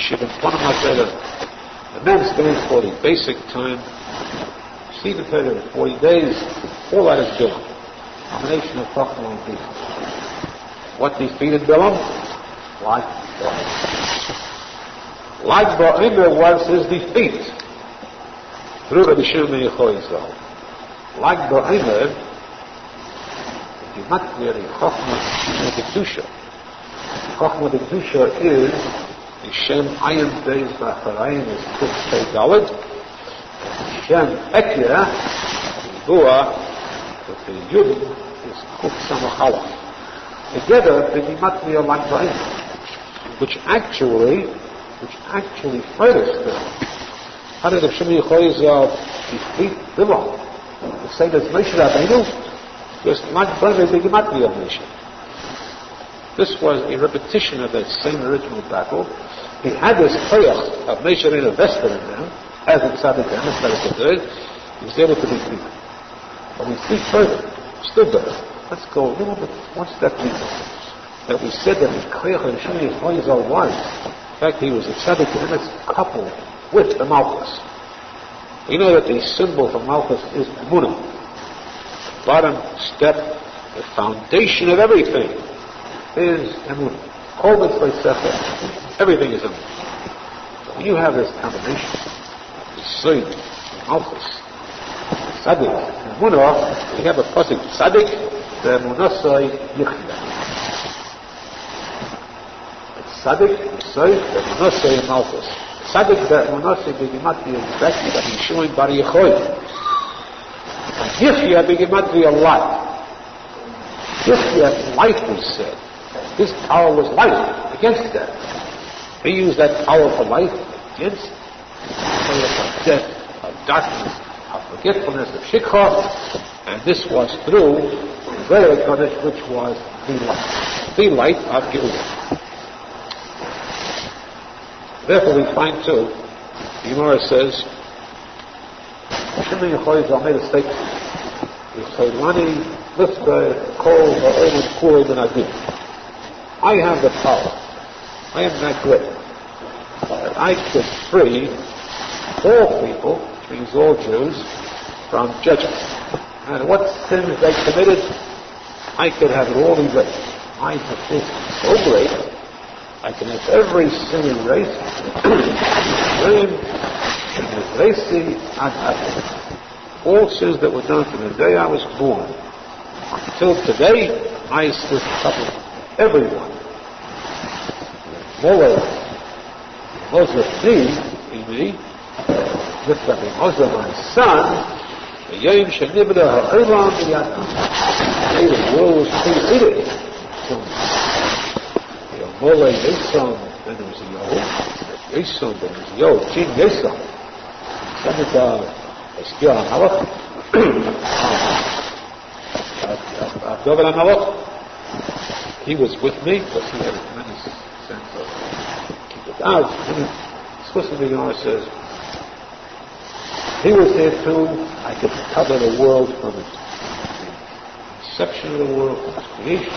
Shivim Panama Torah. The men stands for the basic time. See the Torah in 40 days. All that is Bilam. Combination of Chochmah and Bina. What defeated Bilam? Lag Ba'imah. Lag Ba'imah was his defeat through Rabbi Shimei Choizal. Lag Ba'imah, the Gematria, the Chochmah and the Kedusha. Chochmah and the Kedusha is the Shem Ayin Beis Ba'Acharayim is Kuf Pei Daled. Shem Ekya, the Dua, with the Yud is Kuf Samachala. Together, the Gematria Lag Ba'imah, which actually furthers them. How did the Shimei Choizal defeat Bilam? The same as Moshe Rabbeinu, because Lag Ba'imah is the Gematria of Moshe. This was a repetition of that same original battle. He had this koyach of Moshe Rabbeinu vested in them, as a tzadik and as a third. He was able to defeat them. But we see further, still better. Let's go a little bit, one step deeper. That we said that the koyach of Shimei Choizal was, in fact, he was a tzadik and it's coupled with the Malchus. We know that the symbol for Malchus is Emunah. The bottom step, the foundation of everything, is Emunah. All this by Sefer, everything is Emunah. So when you have this combination, the Soid, Malchus, tzadik, Emunah, we have a posek tzadik, the Emunah Yichda. tzadik, Soif, Menachem Mendel Schneerson. Tzadik that Menachem Begimatri is best that he's showing Bar Yechoy. Yifya Begimatri a life. Yifya life was said. His power was life against that. He used that power for life against of death, of darkness, of forgetfulness, of shikha, and this was through the Kodesh, which was the light of Hillulah. Therefore we find too, the Gemara says, Shimon Yechoyz made a statement. He said, Lani, Lifta, Kol, Ha'olim, Kul, Benagim. I have the power. I am that great. That I could free all people, which means all Jews, from judgment. And what sins they committed, I could have it all erased. My faith is so great, I can have every sin erased. All sins that were done from the day I was born until today, I still cover everyone. Mole was with me, with Rabbi Moshe, my son, the Yom Shenibda Arizal, the world was created. The Mole Noson, then there was a Noson, then there was a Jin Noson. Senator Eskil Amalek, Governor Amalek, he was with me, but he had a tremendous sense of keep it out. Explicitly, the Gemara says, he was there too. I could cover the world from its inception of the world, from its creation.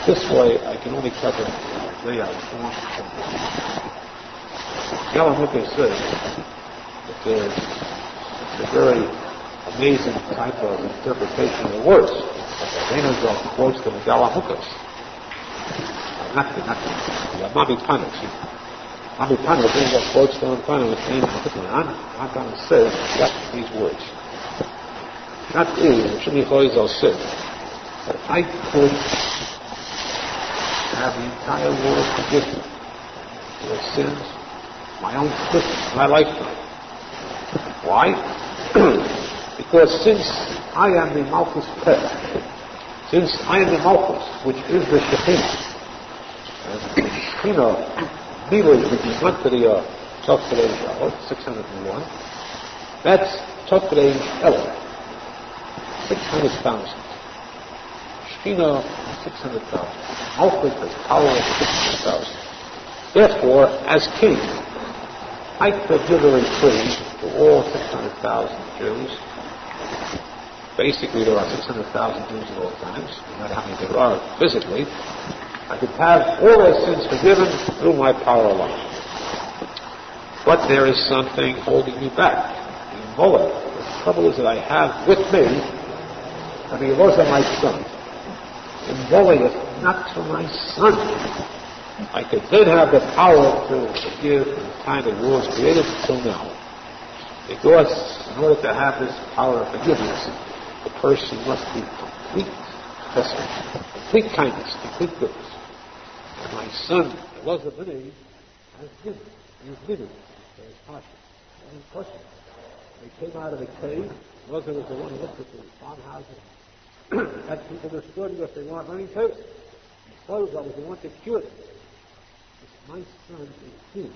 This way, I can only cover the way I was born. Yaakov says that it's a very amazing type of interpretation of the words. Arizal quotes the Galamukas. Not the Mami Panos. Mami Panos quotes the Mami Panos. I'm going to say exactly these words. Not Shimon Yechoyz said that I could have the entire world forgiven their sins, my own sins, my lifetime. Why? Because since I am the Malchus Peh, since I am the Malchus, which is the Shekhinah, and the Shekhinah, which is not to the Tokadei 601, that's Tokadei Ella, 600,000. Shekhinah, 600,000. Malchus has power of 600,000. Therefore, as king, I could give a reprieve to all 600,000 Jews. Basically, there are 600,000 Jews at all times, no matter how many there are physically. I could have all their sins forgiven through my power alone. But there is something holding me back. The trouble is that I have with me, I mean, those are my son. In is not for my son. I could then have the power to forgive from the time the world was created until now. Because in order to have this power of forgiveness, the person must be complete chesed, complete kindness, complete goodness. And my son, Elazar B'nai, has given. He's given. So it's partial. It's personal. They came out of the cave. Elazar was the one who looked at the farmhouses. Had people destroyed because they weren't learning Torah. Elazar was the one to cure them. My son is he. He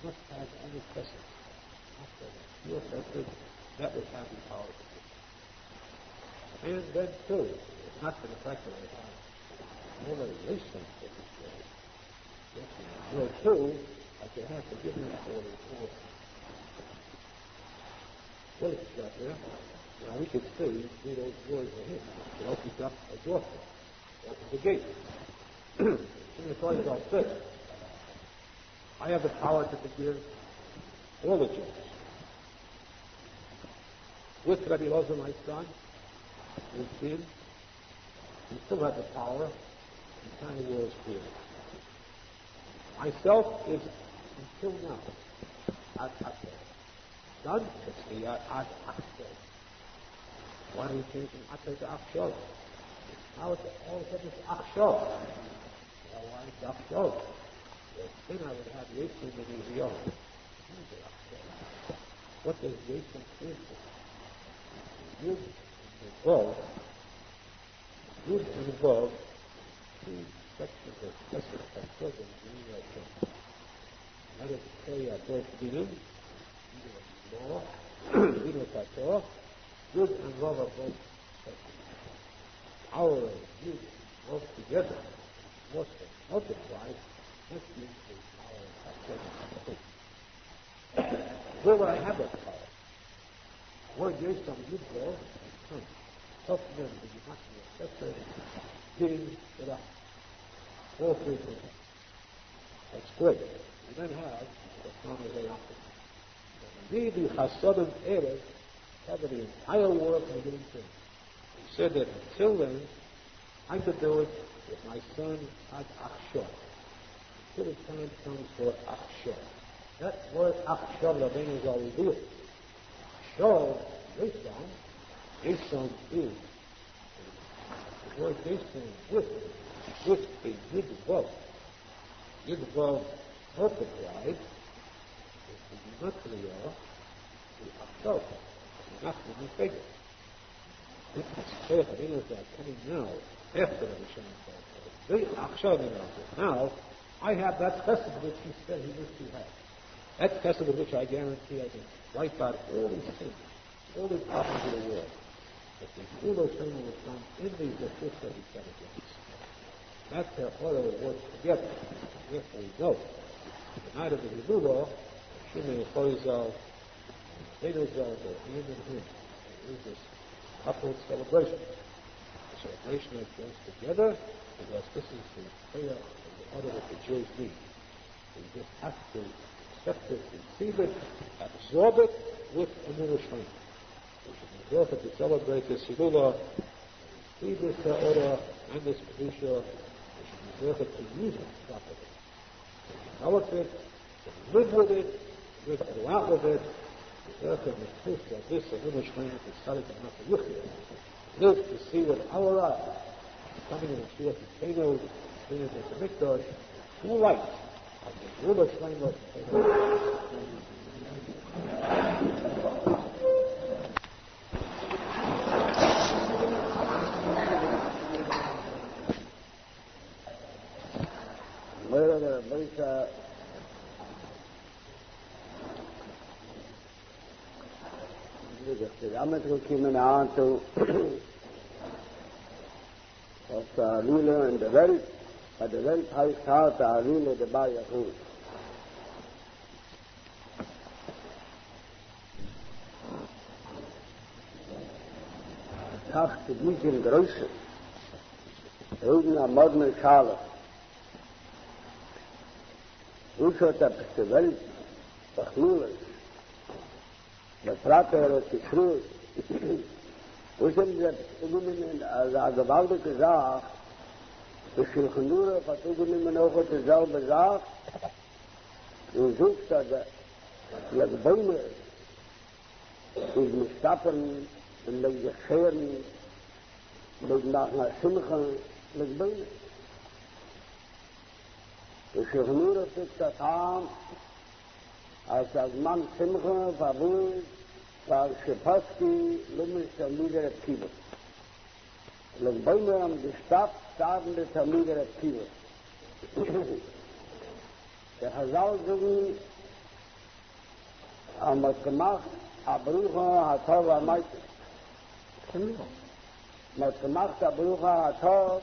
must have any chesed. Pure chesed, that would have the power to do. And then too, it's not for the fact that I have all the relations that this way. There too, I can have forgiveness for the poor. What is that there? Now we can see those words are here. It opens up a doorstep. It opens the gate. In the Torah about this, I have the power to forgive all the Jews. With Rabbi Nachman, my son, his sin, we still have the power in time the world is created. Myself is until now ad acto. Son, it's the ad acto. Why do we change from acto to acto? Now it's all of a sudden it's achshov. Why it's achshov? Then I would have Yisrael in his young. What does Yisrael stand for? Yud involved two sections of posek and children doing that thing. That is to say, both dinim, law, Hillulah Torah, Yud and Vav are both sections. Our Yud both together, multiplied, this means the power of where would I have that power? Word Yisrael Yud Vav, self-men, the Menachem Mendel giving it up. All three things. That's great. You then have the Talmud Bavly. Indeed, the Chassidut eras cover the entire world from beginning to end. He said that until then, I could do it with my son Ad Achshor. Until the time comes for Achshor. That word Achshor, Rabbeinu Zal will do it. Achshor, Yisrael is. The word Yisrael with a Yud Vav. Yud Vav multiplied is the gematria, the Achshor, the Nachman figure. This is clear that coming now, after the Yerushalmi. The Achshor now, I have that chesed which he said he wished he had. That chesed which I guarantee I can wipe out all these sins, all the problems of the world. But the Hillulah will come in these assist that he said against. That's how all of it works together. Therefore we know. The night of the Hillulah, Shimei Arizal, Tikuney Zohar go hand in hand. There is this coupled celebration. The celebration that goes together because this is the prayer of the order that the Jews need. We just have to accept it, receive it, absorb it with a Yerushalmi. We should be careful to celebrate this Hillulah, receive this order and this Kedusha. We should be careful to use it properly. To develop it, to live with it, to go out with it. Be careful to proof that this Yerushalmi is tzadik and not the Yuchya. Live to see with our eyes, coming in the Shia Tikuney, being in the Mikdash, true light of the Yerushalmi of diameter came out to of the Hillulah and the very at the very high start the Hillulah the Bar Yahud. Tach to be in Größe. Irgendeine moderne Schale. Ushat ab the Welt Hillulah. The Prater of the Truth. Ushat that Ugunim as a gewaltige Sache, the Shulchan hat Ugunim auch dieselbe Sache, und sucht, dass die Bäume ist mit Stappen, und mit Geschirren, mit nach einer Simcha, mit Bäume. The Shulchan sucht das an, als man Simcha verbunden, weil Schepaski Lumis Talmud Kiruv. Und Bäume haben gestappt, sagen die Talmud Kiruv. Der Arizal sagen, haben wir gemacht, Abrucha Hatov Amayte. Man hat gemacht, Abrucha Hatov